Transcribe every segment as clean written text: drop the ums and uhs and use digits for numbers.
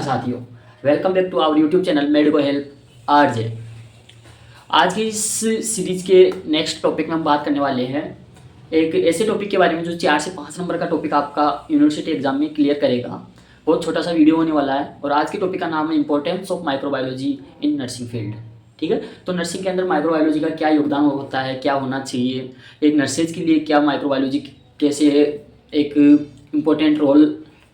साथियों, welcome back to our YouTube channel Medico Help RJ. आज की इस सीरीज के नेक्स्ट टॉपिक में हम बात करने वाले हैं एक ऐसे टॉपिक के बारे में जो 4 से 5 नंबर का टॉपिक आपका यूनिवर्सिटी एग्जाम में क्लियर करेगा। बहुत छोटा सा वीडियो होने वाला है और आज के टॉपिक का नाम है importance of microbiology in nursing field. ठीक है, तो नर्सिंग के अंदर माइक्रोबायोलॉजी का क्या योगदान होता है, क्या होना चाहिए, एक नर्सेज के लिए क्या माइक्रोबायोलॉजी कैसे एक इम्पोर्टेंट रोल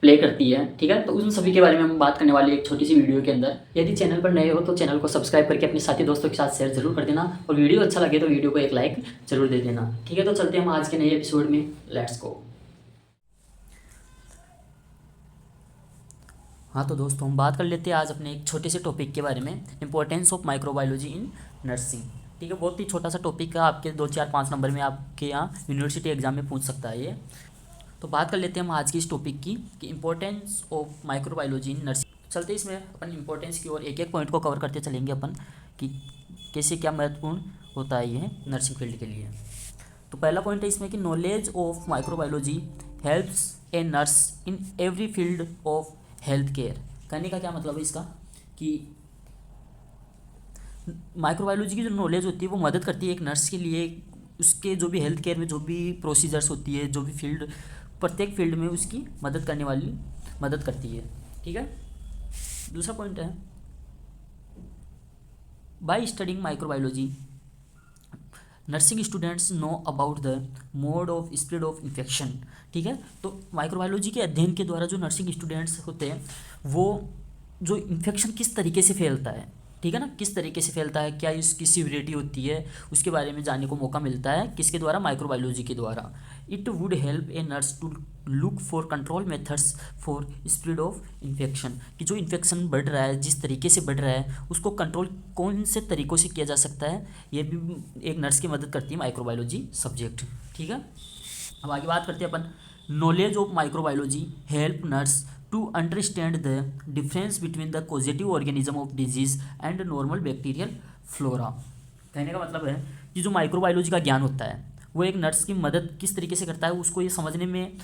प्ले करती है। ठीक है, तो उन सभी के बारे में हम बात करने वाले एक छोटी सी वीडियो के अंदर। यदि चैनल पर नए हो तो चैनल को सब्सक्राइब करके अपने साथी दोस्तों के साथ शेयर जरूर कर देना और वीडियो अच्छा लगे तो वीडियो को एक लाइक जरूर दे देना। ठीक है, तो चलते हैं हम आज के नए एपिसोड में। Let's go. हाँ तो दोस्तों, हम बात कर लेते हैं आज अपने एक छोटे से टॉपिक के बारे में, importance of microbiology in nursing. ठीक है, बहुत ही छोटा सा टॉपिक है, आपके 2 4 5 नंबर में आपके यहाँ यूनिवर्सिटी एग्जाम में पूछ सकता है ये। तो बात कर लेते हैं हम आज की इस टॉपिक की कि importance of microbiology in nursing. चलते इसमें अपन इंपॉर्टेंस की ओर एक एक पॉइंट को कवर करते चलेंगे अपन कि कैसे क्या महत्वपूर्ण होता है ये नर्सिंग फील्ड के लिए। तो पहला पॉइंट है इसमें कि knowledge of microbiology helps a nurse in every field of health care. कहने का क्या मतलब है इसका कि माइक्रोबायोलॉजी की जो नॉलेज होती है वो मदद करती है एक नर्स के लिए, उसके जो भी हेल्थ केयर में जो भी प्रोसीजर्स होती है, जो भी फील्ड, प्रत्येक फील्ड में उसकी मदद करती है। ठीक है, दूसरा पॉइंट है by studying microbiology nursing students know about the mode of spread of infection. ठीक है, तो माइक्रोबायोलॉजी के अध्ययन के द्वारा जो नर्सिंग स्टूडेंट्स होते हैं वो जो इन्फेक्शन किस तरीके से फैलता है, ठीक है ना, किस तरीके से फैलता है, क्या इसकी सीवियरिटी होती है, उसके बारे में जानने को मौका मिलता है किसके द्वारा, माइक्रोबायोलॉजी के द्वारा। It would help a nurse to look for control methods for spread of infection, कि जो इन्फेक्शन बढ़ रहा है, जिस तरीके से बढ़ रहा है उसको कंट्रोल कौन से तरीक़ों से किया जा सकता है, ये भी एक नर्स की मदद करती है माइक्रोबायोलॉजी सब्जेक्ट। ठीक है, अब आगे बात करते हैं अपन। Knowledge of microbiology help nurse to understand the difference between the positive organism of disease and normal bacterial flora. कहने का मतलब है कि जो माइक्रोबायोलॉजी का ज्ञान होता है वो एक नर्स की मदद किस तरीके से करता है, उसको ये समझने में,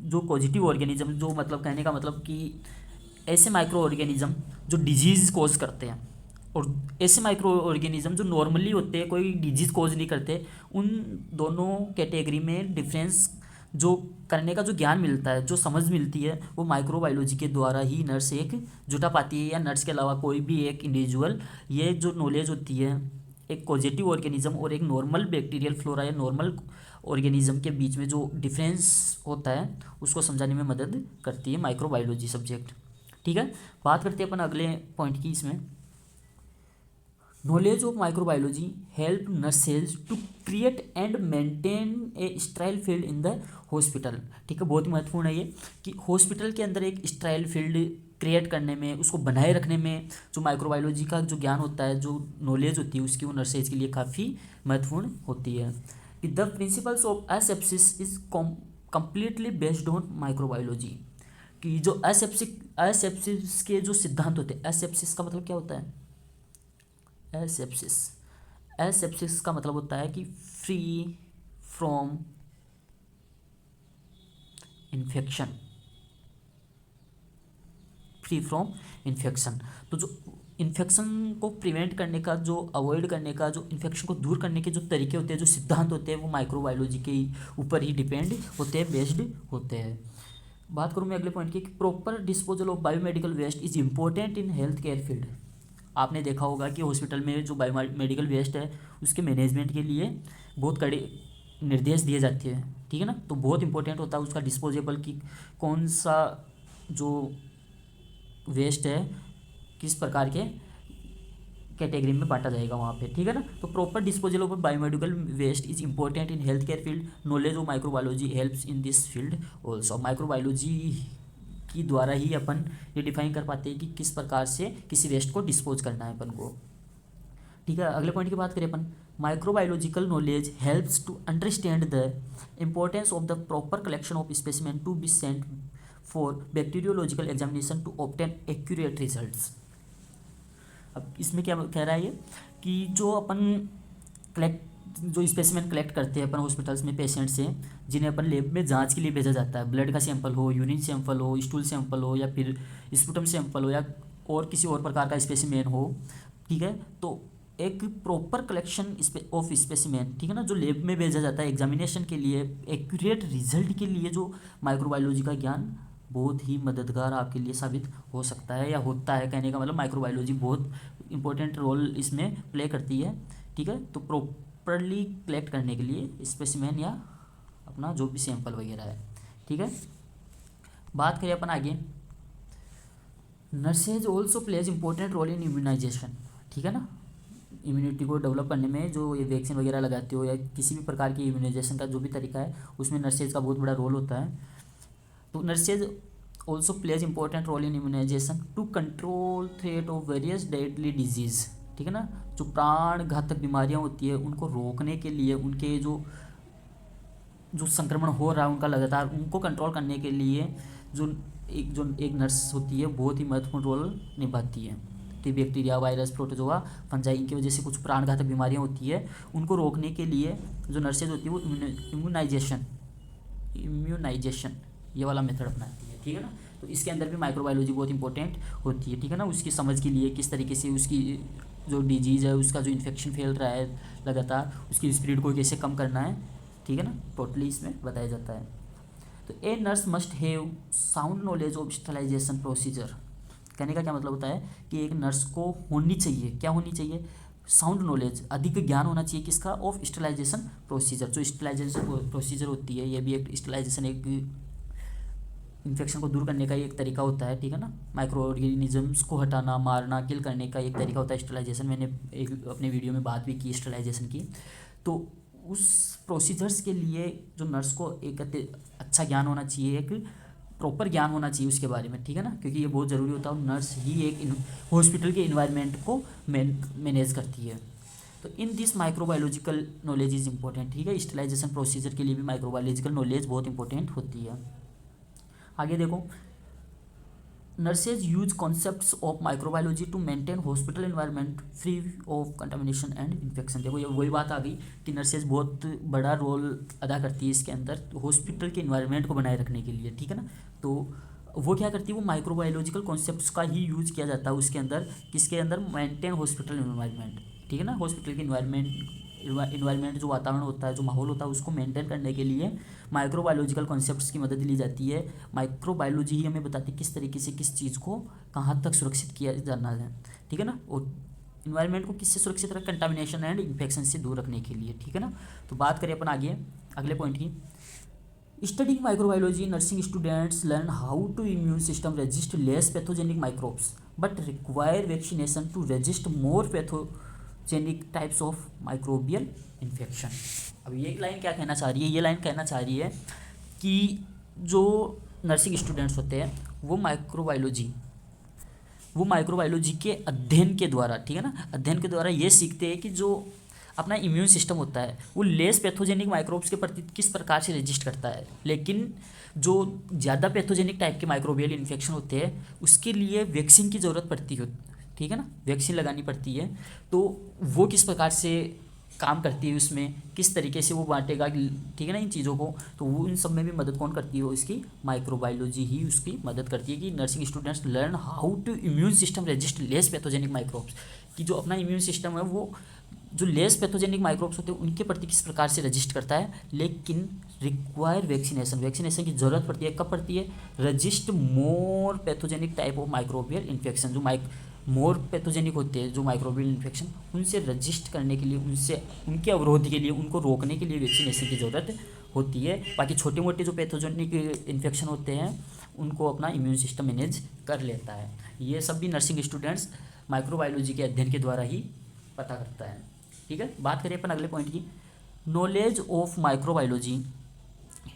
जो पॉजिटिव ऑर्गेनिज्म, जो मतलब कहने का मतलब कि ऐसे माइक्रो ऑर्गेनिज्म जो डिजीज़ कोज करते हैं और ऐसे माइक्रो ऑर्गेनिज्म जो नॉर्मली होते हैं, कोई डिजीज़ कोज नहीं करते, उन दोनों कैटेगरी में डिफरेंस जो करने का जो ज्ञान मिलता है, जो समझ मिलती है, वो माइक्रोबायोलॉजी के द्वारा ही नर्स एक जुटा पाती है, या नर्स के अलावा कोई भी एक इंडिविजुअल ये जो नॉलेज होती है एक पॉजिटिव ऑर्गेनिज्म और एक नॉर्मल बैक्टीरियल फ्लोरा या नॉर्मल ऑर्गेनिज्म के बीच में जो डिफरेंस होता है उसको समझाने में मदद करती है माइक्रोबायोलॉजी सब्जेक्ट। ठीक है, बात करते हैं अपन अगले पॉइंट की। इसमें knowledge of microbiology help nurses to create and maintain a sterile field in the hospital. ठीक है, बहुत ही महत्वपूर्ण है ये कि हॉस्पिटल के अंदर एक स्टराइल फील्ड क्रिएट करने में, उसको बनाए रखने में जो माइक्रोबायोलॉजी का जो ज्ञान होता है, जो नॉलेज होती है उसकी, वो नर्सेज के लिए काफ़ी महत्वपूर्ण होती है। The principles of asepsis is completely based on microbiology, कि जो एसेप्सिस के जो सिद्धांत होते हैं, एसेप्सिस का मतलब क्या होता है, एसेप्सिस का मतलब होता है कि free from infection, free from infection. तो जो इन्फेक्शन को प्रिवेंट करने का, जो अवॉइड करने का, जो इन्फेक्शन को दूर करने के जो तरीके होते हैं, जो सिद्धांत होते हैं, वो माइक्रोबायोलॉजी के ऊपर ही डिपेंड होते हैं, बेस्ड होते हैं। बात करूँ मैं अगले पॉइंट की, proper disposal of biomedical waste is important in health care field. आपने देखा होगा कि हॉस्पिटल में जो बायोमेडिकल वेस्ट है उसके मैनेजमेंट के लिए बहुत कड़े निर्देश दिए जाते हैं। ठीक है ना, तो बहुत इंपॉर्टेंट होता है उसका डिस्पोजेबल, कि कौन सा जो वेस्ट है किस प्रकार के कैटेगरी में बांटा जाएगा वहाँ पे। ठीक है ना, तो proper disposal of biomedical waste is important in health care field. Knowledge of microbiology helps in this field also. Microbiology की द्वारा ही अपन ये डिफाइन कर पाते हैं कि किस प्रकार से किसी वेस्ट को डिस्पोज करना है अपन को। ठीक है, अगले पॉइंट की बात करें अपन, microbiological knowledge helps to understand the importance of the proper collection of specimen to be sent for bacteriological examination to obtain accurate results. अब इसमें क्या कह रहा है ये कि जो अपन जो स्पेसिमेन कलेक्ट करते हैं अपन हॉस्पिटल्स में पेशेंट से, जिन्हें अपन लैब में जांच के लिए भेजा जाता है, ब्लड का सैंपल हो, यूरिन सैंपल हो, स्टूल सैंपल हो, या फिर स्पूटम सैंपल हो, या और किसी और प्रकार का स्पेसिमेन हो, ठीक है। तो एक प्रॉपर कलेक्शन ऑफ स्पेसिमेन, ठीक है ना, जो लैब में भेजा जाता है एग्जामिनेशन के लिए, एक्यूरेट रिजल्ट के लिए, जो माइक्रोबायोलॉजी का ज्ञान बहुत ही मददगार आपके लिए साबित हो सकता है या होता है। कहने का मतलब माइक्रोबायोलॉजी बहुत इंपॉर्टेंट रोल इसमें प्ले करती है, ठीक है। तो प्रॉपरली कलेक्ट करने के लिए स्पेसिमेन या अपना जो भी सैंपल वगैरह है, ठीक है। बात करें अपन आगे, nurses also plays important role in immunisation, ठीक है ना। इम्यूनिटी को डेवलप करने में जो ये वैक्सीन वगैरह लगाते हो या किसी भी प्रकार की इम्यूनाइजेशन का जो भी तरीका है, उसमें नर्सेज का बहुत बड़ा रोल होता है। तो nurses also plays important role in immunisation to control threat of various deadly disease, ठीक है ना। जो प्राण घातक बीमारियां होती है उनको रोकने के लिए, उनके जो जो संक्रमण हो रहा है उनका लगातार, उनको कंट्रोल करने के लिए जो एक नर्स होती है बहुत ही महत्वपूर्ण रोल निभाती है। तो बैक्टीरिया, वायरस, प्रोटोजोआ, फंजाई, इनकी वजह से कुछ प्राणघातक बीमारियां होती है, उनको रोकने के लिए जो नर्सेज होती है वो इम्यूनाइजेशन ये वाला मेथड अपनाती है, ठीक है ना। तो इसके अंदर भी माइक्रोबायोलॉजी बहुत इंपॉर्टेंट होती है, ठीक है ना। उसकी समझ के लिए किस तरीके से उसकी जो डिजीज़ है, उसका जो इन्फेक्शन फैल रहा है लगातार, उसकी स्पीड को कैसे कम करना है, ठीक है ना, टोटली इसमें बताया जाता है। तो a nurse must have sound knowledge of sterilisation procedure. कहने का क्या मतलब होता है कि एक नर्स को होनी चाहिए, क्या होनी चाहिए, साउंड नॉलेज, अधिक ज्ञान होना चाहिए किसका, ऑफ स्टरलाइजेशन प्रोसीजर। जो स्टरलाइजेशन प्रोसीजर होती है, ये भी एक स्टरलाइजेशन, एक इन्फेक्शन को दूर करने का एक तरीका होता है, ठीक है ना। माइक्रो ऑर्गेनिजम्स को हटाना, मारना, किल करने का एक तरीका होता है स्टरलाइजेशन। मैंने एक अपने वीडियो में बात भी की स्टरलाइजेशन की। तो उस प्रोसीजर्स के लिए जो नर्स को एक अच्छा ज्ञान होना चाहिए, एक प्रॉपर ज्ञान होना चाहिए उसके बारे में, ठीक है ना, क्योंकि ये बहुत ज़रूरी होता है। नर्स ही एक हॉस्पिटल के इन्वायरमेंट को मैनेज करती है। तो in this microbiological knowledge is important, ठीक है। स्टरलाइजेशन प्रोसीजर के लिए भी माइक्रोबायोलॉजिकल नॉलेज बहुत इंपॉर्टेंट होती है। आगे देखो, nurses use concepts of microbiology to maintain hospital environment free of contamination and infection. देखो ये वही बात आ गई कि नर्सेज बहुत बड़ा रोल अदा करती है इसके अंदर हॉस्पिटल के इन्वायरमेंट को बनाए रखने के लिए, ठीक है ना। तो वो क्या करती है, वो माइक्रोबायोलॉजिकल कॉन्सेप्ट्स का ही यूज किया जाता है उसके अंदर, किसके अंदर, मेंटेन हॉस्पिटल एनवायरनमेंट, ठीक है ना। हॉस्पिटल के इन्वायरमेंट जो वातावरण होता है, जो माहौल होता है, उसको मेंटेन करने के लिए माइक्रोबायोलॉजिकल कॉन्सेप्ट्स की मदद ली जाती है। माइक्रोबायोलॉजी ही हमें बताती है किस तरीके से किस चीज़ को कहाँ तक सुरक्षित किया जाना है, ठीक है ना। और इन्वायरमेंट को किससे सुरक्षित रख, कंटामिनेशन एंड इन्फेक्शन से दूर रखने के लिए, ठीक है ना। तो बात करें अपन आगे अगले पॉइंट की, studying microbiology nursing students learn how to immune system resist less pathogenic microbes but require vaccination to resist more pathogenic types of microbial infection. अब ये लाइन क्या कहना चाह रही है, ये लाइन कहना चाह रही है कि जो नर्सिंग स्टूडेंट्स होते हैं वो माइक्रोबायोलॉजी के अध्ययन के द्वारा, ठीक है ना, अध्ययन के द्वारा ये सीखते हैं कि जो अपना इम्यून सिस्टम होता है वो लेस पैथोजेनिक माइक्रोब्स के प्रति किस प्रकार से रेजिस्ट करता है, लेकिन जो ज़्यादा पैथोजेनिक टाइप के माइक्रोबियल इन्फेक्शन होते हैं उसके लिए वैक्सीन की ज़रूरत पड़ती है, ठीक है ना, वैक्सीन लगानी पड़ती है। तो वो किस प्रकार से काम करती है, उसमें किस तरीके से वो बांटेगा, ठीक है ना, इन चीज़ों को। तो वो इन सब में भी मदद कौन करती है, इसकी माइक्रोबायोलॉजी ही उसकी मदद करती है कि nursing students learn how to immune system resist less pathogenic microbes, कि जो अपना इम्यून सिस्टम है वो जो लेस पैथोजेनिक माइक्रोब्स होते हैं उनके प्रति किस प्रकार से रजिस्ट करता है, लेकिन रिक्वायर वैक्सीनेशन की ज़रूरत पड़ती है, कब पड़ती है, resist more pathogenic type of microbial infection, जो मोर पैथोजेनिक होते हैं जो माइक्रोबियल इन्फेक्शन, उनसे रजिस्ट करने के लिए, उनसे उनके अवरोध के लिए, उनको रोकने के लिए वैक्सीनेशन की ज़रूरत होती है। बाकी छोटे मोटे जो पैथोजेनिक इन्फेक्शन होते हैं उनको अपना इम्यून सिस्टम मैनेज कर लेता है। ये सब भी नर्सिंग स्टूडेंट्स माइक्रोबायोलॉजी के अध्ययन के द्वारा ही पता करता है, ठीक है। बात करें अपन अगले पॉइंट की, knowledge of microbiology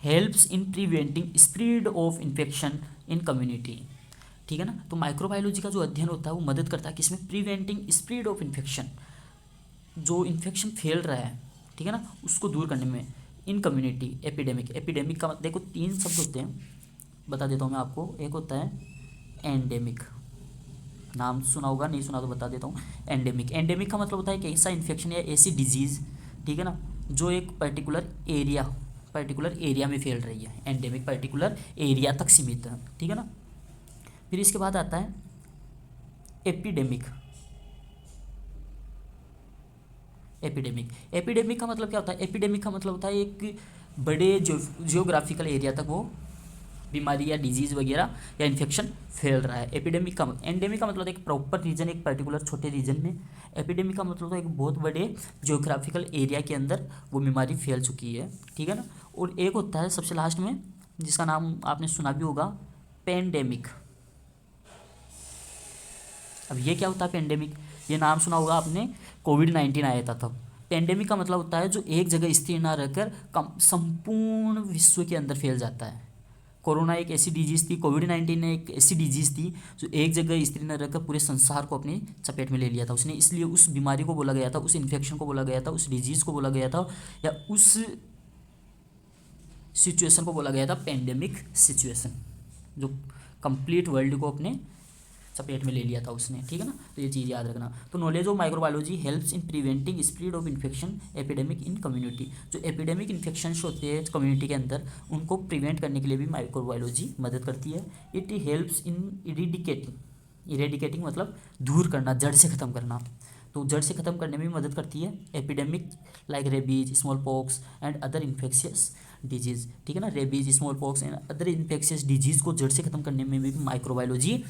helps in preventing spread of infection in community, ठीक है ना। तो माइक्रोबायोलॉजी का जो अध्ययन होता है वो मदद करता है किसमें, प्रिवेंटिंग स्प्रेड ऑफ इन्फेक्शन, जो इन्फेक्शन फैल रहा है, ठीक है ना, उसको दूर करने में, इन कम्युनिटी। एपिडेमिक का देखो 3 शब्द होते हैं, बता देता हूँ मैं आपको। एक होता है एंडेमिक, नाम सुना होगा, नहीं सुना तो बता देता हूँ। एंडेमिक का मतलब होता है कि ऐसा इन्फेक्शन या ऐसी डिजीज़ ठीक है ना, जो एक पर्टिकुलर एरिया में फैल रही है, एंडेमिक पर्टिकुलर एरिया तक सीमित है, ठीक है ना। फिर इसके बाद आता है एपिडेमिक। एपिडेमिक का मतलब क्या होता है? एपिडेमिक का मतलब होता है एक बड़े जियोग्राफिकल एरिया तक वो बीमारी या डिजीज़ वगैरह या इन्फेक्शन फैल रहा है। एपिडेमिक का एंडेमिक का मतलब होता है एक प्रॉपर रीजन, एक पर्टिकुलर छोटे रीजन में। एपिडेमिक का मतलब होता है एक बहुत बड़े जियोग्राफिकल एरिया के अंदर वो बीमारी फैल चुकी है, ठीक है ना। और एक होता है सबसे लास्ट में, जिसका नाम आपने सुना भी होगा, पेंडेमिक। अब ये क्या होता है पेंडेमिक? ये नाम सुना होगा आपने, कोविड-19 आया था तब। पेंडेमिक का मतलब होता है जो एक जगह स्थिर ना रहकर संपूर्ण विश्व के अंदर फैल जाता है। कोरोना एक ऐसी डिजीज़ थी, कोविड-19 एक ऐसी डिजीज़ थी जो एक जगह स्थिर न रहकर पूरे संसार को अपनी चपेट में ले लिया था उसने। इसलिए उस बीमारी को बोला गया था, उस इन्फेक्शन को बोला गया था, उस डिजीज़ को बोला गया था, या उस सिचुएशन को बोला गया था पेंडेमिक सिचुएशन, जो कंप्लीट वर्ल्ड को अपने चपेट में ले लिया था उसने, ठीक है ना। तो ये चीज़ याद रखना। तो knowledge of microbiology helps in preventing spread of infection epidemic in community. जो एपिडेमिक इन्फेक्शंस होते हैं कम्युनिटी के अंदर, उनको प्रिवेंट करने के लिए भी माइक्रोबायोलॉजी मदद करती है। इट हेल्प्स इन इरेडिकेटिंग मतलब दूर करना, जड़ से ख़त्म करना। तो जड़ से ख़त्म करने में भी मदद करती है epidemic like rabies, small pox and other infectious disease, ठीक है ना। Rabies, small pox and other infectious disease को जड़ से ख़त्म करने में भी माइक्रोबायोलॉजी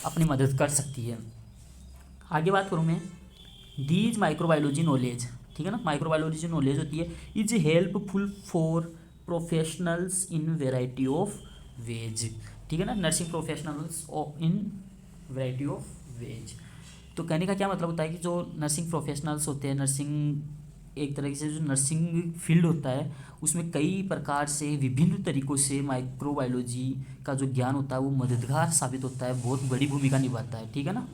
अपनी मदद कर सकती है। आगे बात करूँ मैं, दीज माइक्रोबायोलॉजी नॉलेज, ठीक है ना। माइक्रोबायोलॉजी जो नॉलेज होती है is helpful for professionals in variety of ways, ठीक है ना। Nursing professionals in variety of ways. तो कहने का क्या मतलब होता है कि जो नर्सिंग प्रोफेशनल्स होते हैं, नर्सिंग एक तरह से जो नर्सिंग फील्ड होता है उसमें कई प्रकार से विभिन्न तरीक़ों से माइक्रोबायोलॉजी का जो ज्ञान होता है वो मददगार साबित होता है, बहुत बड़ी भूमिका निभाता है, ठीक है ना।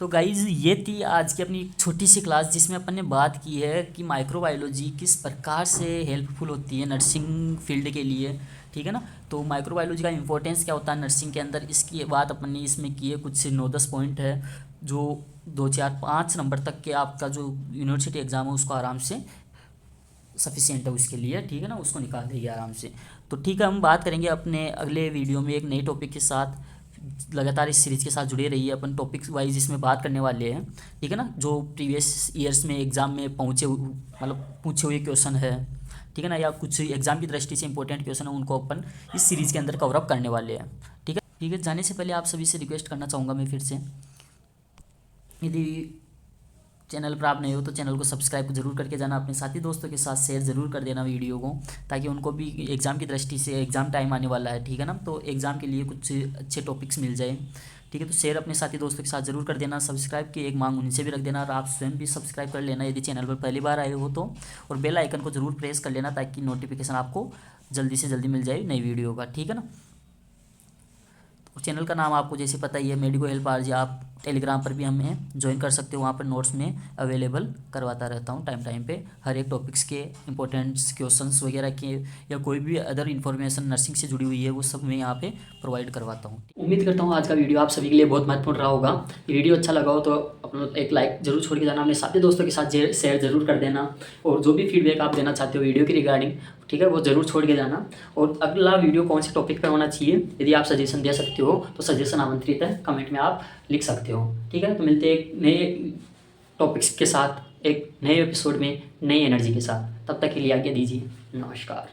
तो गाइज़ ये थी आज की अपनी छोटी सी क्लास जिसमें अपन ने बात की है कि माइक्रोबायोलॉजी किस प्रकार से हेल्पफुल होती है नर्सिंग फील्ड के लिए, ठीक है ना। तो माइक्रोबायोलॉजी का इंपॉर्टेंस क्या होता है नर्सिंग के अंदर, इसकी बात अपन ने इसमें की है। कुछ 9-10 पॉइंट है जो 2, 4, 5 नंबर तक के आपका जो यूनिवर्सिटी एग्ज़ाम है उसको आराम से सफिशिएंट है उसके लिए, ठीक है ना, उसको निकाल देगी आराम से। तो ठीक है, हम बात करेंगे अपने अगले वीडियो में एक नई टॉपिक के साथ। लगातार इस सीरीज़ के साथ जुड़े रहिए, अपन टॉपिक्स वाइज इसमें बात करने वाले हैं, ठीक है ना। जो प्रीवियस ईयर्स में एग्ज़ाम में मतलब पूछे हुए क्वेश्चन है, ठीक है ना, या कुछ एग्ज़ाम की दृष्टि से इंपॉर्टेंट क्वेश्चन है उनको अपन इस सीरीज़ के अंदर कवर अप करने वाले हैं, ठीक है। ठीक है, जाने से पहले आप सभी से रिक्वेस्ट करना चाहूँगा मैं फिर से, यदि चैनल पर आप नए हो तो चैनल को सब्सक्राइब जरूर करके जाना, अपने साथी दोस्तों के साथ शेयर ज़रूर कर देना वीडियो को, ताकि उनको भी एग्ज़ाम की दृष्टि से, एग्ज़ाम टाइम आने वाला है, ठीक है ना, तो एग्ज़ाम के लिए कुछ अच्छे टॉपिक्स मिल जाए, ठीक है। तो शेयर अपने साथी दोस्तों के साथ ज़रूर कर देना। सब्सक्राइब की एक मांग उनसे भी रख देना, और आप स्वयं भी सब्सक्राइब कर लेना यदि चैनल पर पहली बार आए हो तो, और बेल आइकन को ज़रूर प्रेस कर लेना ताकि नोटिफिकेशन आपको जल्दी से जल्दी मिल जाए नई वीडियो का, ठीक है ना। चैनल का नाम आपको जैसे पता ही है, मेडिको हेल्प आरजे। आप टेलीग्राम पर भी हमें ज्वाइन कर सकते हो, वहाँ पर नोट्स में अवेलेबल करवाता रहता हूँ टाइम पे, हर एक टॉपिक्स के इंपॉर्टेंट्स क्वेश्चंस वगैरह के, या कोई भी अदर इन्फॉर्मेशन नर्सिंग से जुड़ी हुई है वो सब मैं यहाँ पे प्रोवाइड करवाता हूँ। उम्मीद करता हूँ आज का वीडियो आप सभी के लिए बहुत महत्वपूर्ण रहा होगा। ये वीडियो अच्छा लगा हो तो अपना एक लाइक जरूर छोड़ के जाना, अपने साथी दोस्तों के साथ शेयर जरूर कर देना, और जो भी फीडबैक आप देना चाहते हो वीडियो की रिगार्डिंग, ठीक है, वो ज़रूर छोड़ के जाना। और अगला वीडियो कौन से टॉपिक पर होना चाहिए यदि आप सजेशन दे सकते हो तो सजेशन आमंत्रित है, कमेंट में आप लिख सकते हो, ठीक है। तो मिलते हैं एक नए टॉपिक्स के साथ, एक नए एपिसोड में नई एनर्जी के साथ। तब तक के लिए आज्ञा दीजिए, नमस्कार।